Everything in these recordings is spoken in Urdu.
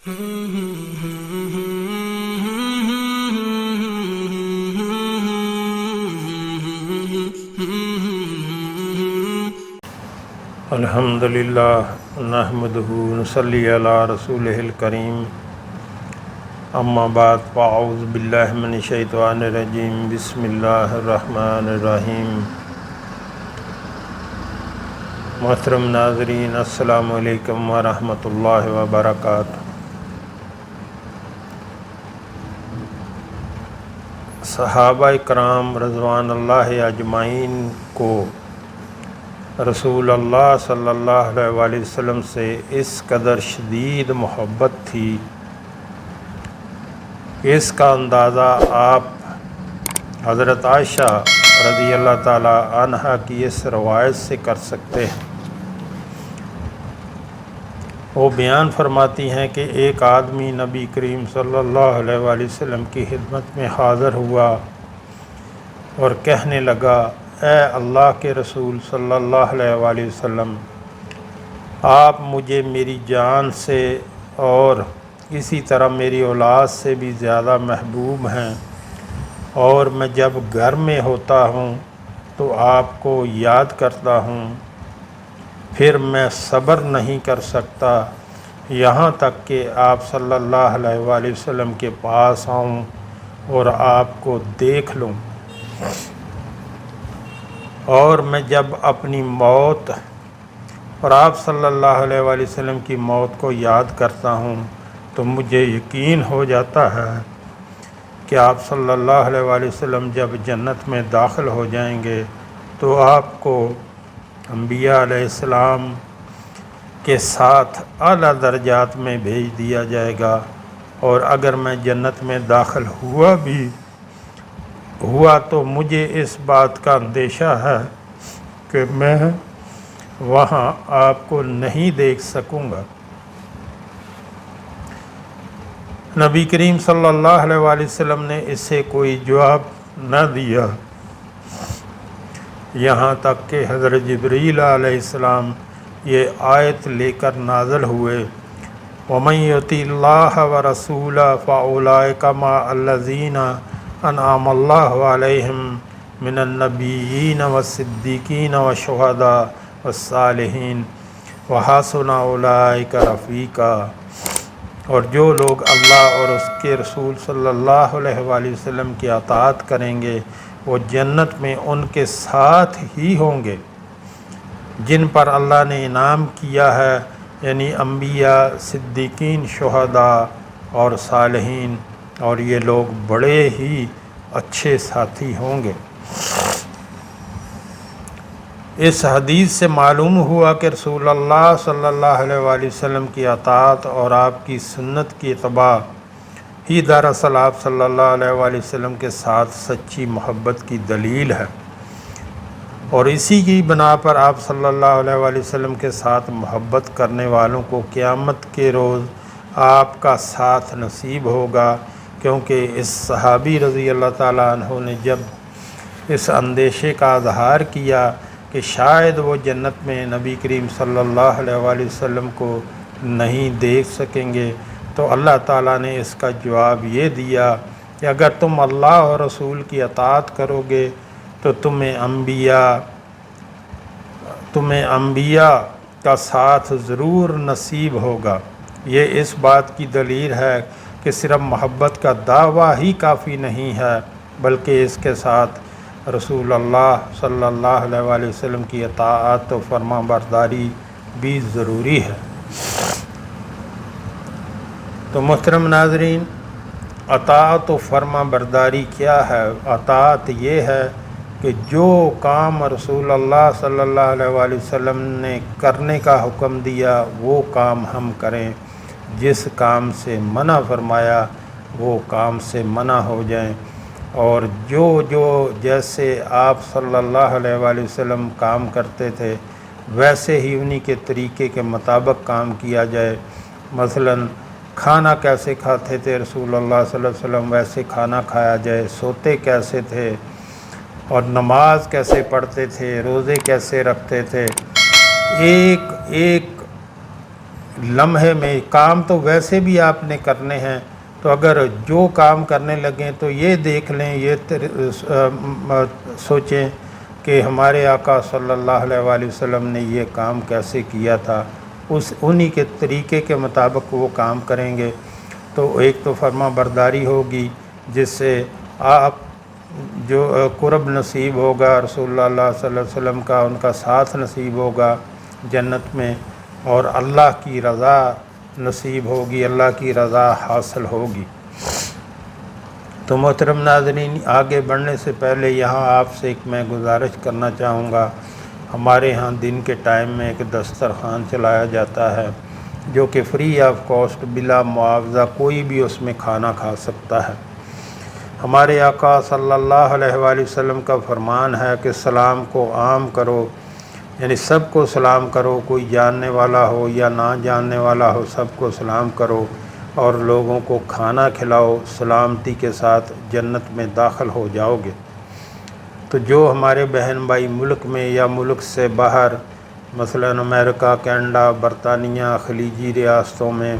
الحمدللہ نحمدہ نصلی علی رسولہ الکریم، اما بعد فاعوذ باللہ من الشیطان الرجیم، بسم اللہ الرحمن الرحیم۔ محترم ناظرین، السلام علیکم ورحمۃ اللہ وبرکاتہ۔ صحابہ کرام رضوان اللہ اجمعین کو رسول اللہ صلی اللہ علیہ وآلہ وسلم سے اس قدر شدید محبت تھی، اس کا اندازہ آپ حضرت عائشہ رضی اللہ تعالی عنہا کی اس روایت سے کر سکتے ہیں۔ وہ بیان فرماتی ہیں کہ ایک آدمی نبی کریم صلی اللہ علیہ وآلہ وسلم کی خدمت میں حاضر ہوا اور کہنے لگا، اے اللہ کے رسول صلی اللہ علیہ وآلہ وسلم، آپ مجھے میری جان سے اور اسی طرح میری اولاد سے بھی زیادہ محبوب ہیں، اور میں جب گھر میں ہوتا ہوں تو آپ کو یاد کرتا ہوں، پھر میں صبر نہیں کر سکتا یہاں تک کہ آپ صلی اللہ علیہ وآلہ وسلم کے پاس آؤں اور آپ کو دیکھ لوں، اور میں جب اپنی موت اور آپ صلی اللہ علیہ وآلہ وسلم کی موت کو یاد کرتا ہوں تو مجھے یقین ہو جاتا ہے کہ آپ صلی اللہ علیہ وآلہ وسلم جب جنت میں داخل ہو جائیں گے تو آپ کو انبیاء علیہ السلام کے ساتھ اعلیٰ درجات میں بھیج دیا جائے گا، اور اگر میں جنت میں داخل ہوا تو مجھے اس بات کا اندیشہ ہے کہ میں وہاں آپ کو نہیں دیکھ سکوں گا۔ نبی کریم صلی اللہ علیہ وآلہ وسلم نے اسے کوئی جواب نہ دیا، یہاں تک کہ حضرت جبریل علیہ السلام یہ آیت لے کر نازل ہوئے، وَمَن يُطِعِ اللَّهَ وَرَسُولَهُ فَأُولَٰئِكَ مَعَ الَّذِينَ أَنْعَمَ اللَّهُ عَلَيْهِم مِّنَ النَّبِيِّينَ وَالصِّدِّيقِينَ وَالشُّهَدَاءِ وَالصَّالِحِينَ وَحَسُنَ أُولَٰئِكَ رَفِیقًا۔ اور جو لوگ اللہ اور اس کے رسول صلی اللہ علیہ وآلہ وسلم کی اطاعت کریں گے وہ جنت میں ان کے ساتھ ہی ہوں گے جن پر اللہ نے انعام کیا ہے، یعنی انبیاء، صدیقین، شہداء اور صالحین، اور یہ لوگ بڑے ہی اچھے ساتھی ہوں گے۔ اس حدیث سے معلوم ہوا کہ رسول اللہ صلی اللہ علیہ وآلہ وسلم کی اطاعت اور آپ کی سنت کی اتباع ہی دراصل آپ صلی اللہ علیہ وآلہ وسلم کے ساتھ سچی محبت کی دلیل ہے، اور اسی کی بنا پر آپ صلی اللہ علیہ وآلہ وسلم کے ساتھ محبت کرنے والوں کو قیامت کے روز آپ کا ساتھ نصیب ہوگا، کیونکہ اس صحابی رضی اللہ تعالیٰ عنہ نے جب اس اندیشے کا اظہار کیا کہ شاید وہ جنت میں نبی کریم صلی اللہ علیہ وآلہ وسلم کو نہیں دیکھ سکیں گے، تو اللہ تعالیٰ نے اس کا جواب یہ دیا کہ اگر تم اللہ اور رسول کی اطاعت کرو گے تو تمہیں انبیاء کا ساتھ ضرور نصیب ہوگا۔ یہ اس بات کی دلیل ہے کہ صرف محبت کا دعویٰ ہی کافی نہیں ہے، بلکہ اس کے ساتھ رسول اللہ صلی اللہ علیہ وآلہ وسلم کی اطاعت و فرما برداری بھی ضروری ہے۔ تو محترم ناظرین، اطاعت و فرما برداری کیا ہے؟ اطاعت یہ ہے کہ جو کام رسول اللہ صلی اللہ علیہ وآلہ وسلم نے کرنے کا حکم دیا وہ کام ہم کریں، جس کام سے منع فرمایا وہ کام سے منع ہو جائیں، اور جو جیسے آپ صلی اللہ علیہ وآلہ وسلم کام کرتے تھے ویسے ہی انہی کے طریقے کے مطابق کام کیا جائے۔ مثلا کھانا کیسے کھاتے تھے رسول اللہ صلی اللہ علیہ وسلم ویسے کھانا کھایا جائے، سوتے کیسے تھے اور نماز کیسے پڑھتے تھے، روزے کیسے رکھتے تھے، ایک ایک لمحے میں کام تو ویسے بھی آپ نے کرنے ہیں، تو اگر جو کام کرنے لگیں تو یہ دیکھ لیں، یہ سوچیں کہ ہمارے آقا صلی اللہ علیہ وآلہ وسلم نے یہ کام کیسے کیا تھا، انہی کے طریقے کے مطابق وہ کام کریں گے تو ایک تو فرما برداری ہوگی، جس سے آپ جو قرب نصیب ہوگا رسول اللہ صلی اللہ علیہ وسلم کا، ان کا ساتھ نصیب ہوگا جنت میں، اور اللہ کی رضا نصیب ہوگی، اللہ کی رضا حاصل ہوگی۔ تو محترم ناظرین، آگے بڑھنے سے پہلے یہاں آپ سے ایک میں گزارش کرنا چاہوں گا، ہمارے ہاں دن کے ٹائم میں ایک دسترخوان چلایا جاتا ہے جو کہ فری آف کاسٹ، بلا معاوضہ کوئی بھی اس میں کھانا کھا سکتا ہے۔ ہمارے آقا صلی اللہ علیہ وآلہ وسلم کا فرمان ہے کہ سلام کو عام کرو، یعنی سب کو سلام کرو، کوئی جاننے والا ہو یا نہ جاننے والا ہو، سب کو سلام کرو اور لوگوں کو کھانا کھلاؤ، سلامتی کے ساتھ جنت میں داخل ہو جاؤ گے۔ تو جو ہمارے بہن بھائی ملک میں یا ملک سے باہر، مثلا امریکہ، کینیڈا، برطانیہ، خلیجی ریاستوں میں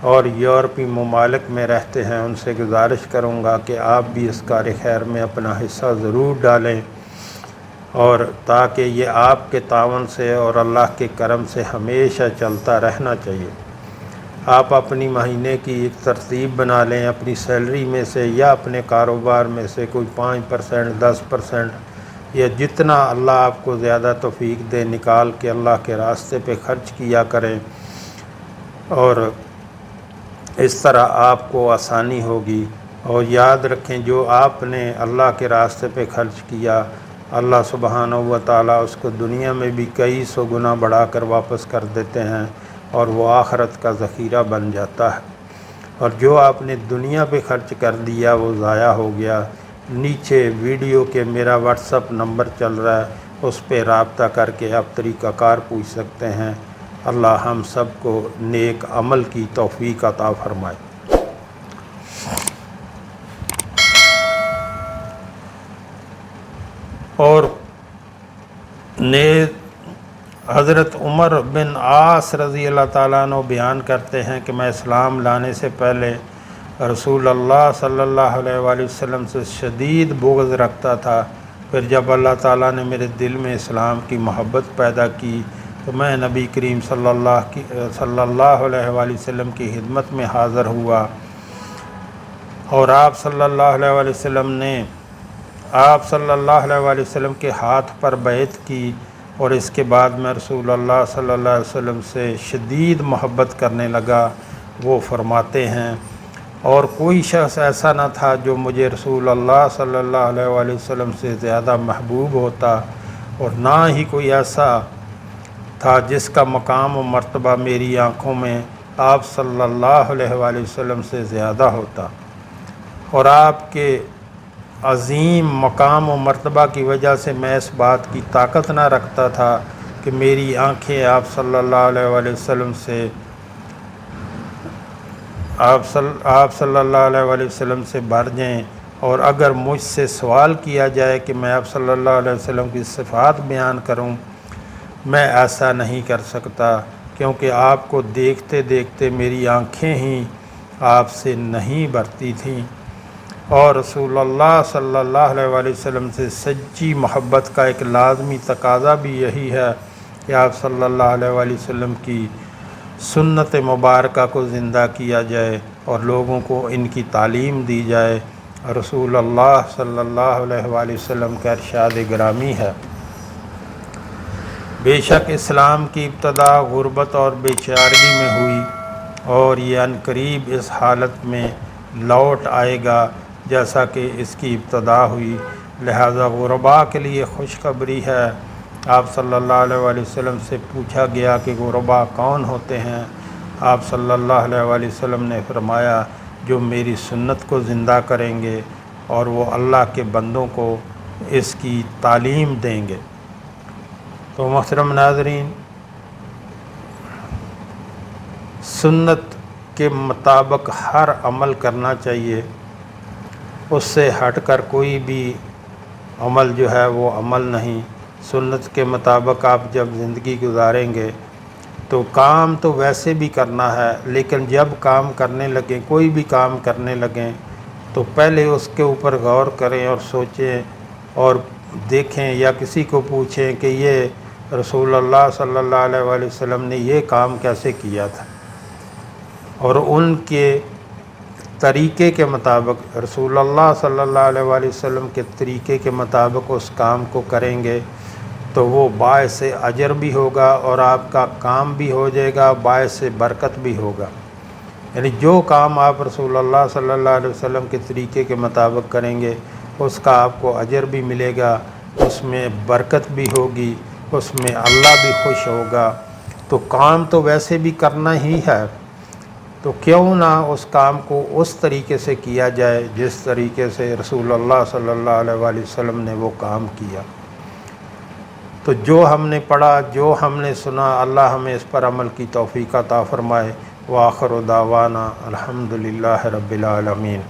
اور یورپی ممالک میں رہتے ہیں، ان سے گزارش کروں گا کہ آپ بھی اس کار خیر میں اپنا حصہ ضرور ڈالیں، اور تاکہ یہ آپ کے تعاون سے اور اللہ کے کرم سے ہمیشہ چلتا رہنا چاہیے۔ آپ اپنی مہینے کی ایک ترتیب بنا لیں، اپنی سیلری میں سے یا اپنے کاروبار میں سے کوئی 5%، 10% یا جتنا اللہ آپ کو زیادہ توفیق دے نکال کے اللہ کے راستے پہ خرچ کیا کریں، اور اس طرح آپ کو آسانی ہوگی۔ اور یاد رکھیں، جو آپ نے اللہ کے راستے پہ خرچ کیا، اللہ سبحانہ و تعالیٰ اس کو دنیا میں بھی کئی سو گنا بڑھا کر واپس کر دیتے ہیں، اور وہ آخرت کا ذخیرہ بن جاتا ہے۔ اور جو آپ نے دنیا پہ خرچ کر دیا وہ ضائع ہو گیا۔ نیچے ویڈیو کے میرا واٹس اپ نمبر چل رہا ہے، اس پہ رابطہ کر کے آپ طریقہ کار پوچھ سکتے ہیں۔ اللہ ہم سب کو نیک عمل کی توفیق عطا فرمائے۔ اور حضرت عمر بن عاص رضی اللہ تعالیٰ عنہ بیان کرتے ہیں کہ میں اسلام لانے سے پہلے رسول اللہ صلی اللہ علیہ وآلہ وسلم سے شدید بغض رکھتا تھا، پھر جب اللہ تعالیٰ نے میرے دل میں اسلام کی محبت پیدا کی تو میں نبی کریم صلی اللہ علیہ وآلہ وسلم کی خدمت میں حاضر ہوا، اور آپ صلی اللہ علیہ وآلہ وسلم نے کے ہاتھ پر بیعت کی، اور اس کے بعد میں رسول اللہ صلی اللہ علیہ وسلم سے شدید محبت کرنے لگا۔ وہ فرماتے ہیں، اور کوئی شخص ایسا نہ تھا جو مجھے رسول اللہ صلی اللہ علیہ وآلہ وسلم سے زیادہ محبوب ہوتا، اور نہ ہی کوئی ایسا تھا جس کا مقام و مرتبہ میری آنکھوں میں آپ صلی اللہ علیہ وآلہ وسلم سے زیادہ ہوتا۔ اور آپ کے عظیم مقام و مرتبہ کی وجہ سے میں اس بات کی طاقت نہ رکھتا تھا کہ میری آنکھیں آپ صلی اللہ علیہ وآلہ وسلم سے بھر جائیں، اور اگر مجھ سے سوال کیا جائے کہ میں آپ صلی اللہ علیہ وسلم کی صفات بیان کروں، میں ایسا نہیں کر سکتا، کیونکہ آپ کو دیکھتے دیکھتے میری آنکھیں ہی آپ سے نہیں بھرتی تھیں۔ اور رسول اللہ صلی اللہ علیہ وآلہ وسلم سے سچی محبت کا ایک لازمی تقاضا بھی یہی ہے کہ آپ صلی اللہ علیہ وآلہ وسلم کی سنت مبارکہ کو زندہ کیا جائے اور لوگوں کو ان کی تعلیم دی جائے۔ رسول اللہ صلی اللہ علیہ وآلہ وسلم کا ارشاد گرامی ہے، بے شک اسلام کی ابتدا غربت اور بے چارگی میں ہوئی، اور یہ عنقریب اس حالت میں لوٹ آئے گا جیسا کہ اس کی ابتدا ہوئی، لہذا غرباء کے لیے خوشخبری ہے۔ آپ صلی اللہ علیہ وآلہ وسلم سے پوچھا گیا کہ غرباء کون ہوتے ہیں؟ آپ صلی اللہ علیہ وآلہ وسلم نے فرمایا، جو میری سنت کو زندہ کریں گے اور وہ اللہ کے بندوں کو اس کی تعلیم دیں گے۔ تو محترم ناظرین، سنت کے مطابق ہر عمل کرنا چاہیے، اس سے ہٹ کر کوئی بھی عمل جو ہے وہ عمل نہیں۔ سنت کے مطابق آپ جب زندگی گزاریں گے تو کام تو ویسے بھی کرنا ہے، لیکن جب کام کرنے لگیں، کوئی بھی کام کرنے لگیں تو پہلے اس کے اوپر غور کریں اور سوچیں اور دیکھیں یا کسی کو پوچھیں کہ یہ رسول اللہ صلی اللہ علیہ وآلہ وسلم نے یہ کام کیسے کیا تھا، اور ان کے طریقے کے مطابق، رسول اللہ صلی اللہ علیہ وآلہ وسلم کے طریقے کے مطابق اس کام کو کریں گے تو وہ باعث اجر بھی ہوگا اور آپ کا کام بھی ہو جائے گا، باعث برکت بھی ہوگا۔ یعنی جو کام آپ رسول اللہ صلی اللہ علیہ وسلم کے طریقے کے مطابق کریں گے اس کا آپ کو اجر بھی ملے گا، اس میں برکت بھی ہوگی، اس میں اللہ بھی خوش ہوگا۔ تو کام تو ویسے بھی کرنا ہی ہے، تو کیوں نہ اس کام کو اس طریقے سے کیا جائے جس طریقے سے رسول اللہ صلی اللہ علیہ وآلہ وسلم نے وہ کام کیا۔ تو جو ہم نے پڑھا، جو ہم نے سنا، اللہ ہمیں اس پر عمل کی توفیق عطا فرمائے۔ وآخر دعوانا الحمدللہ رب العالمین۔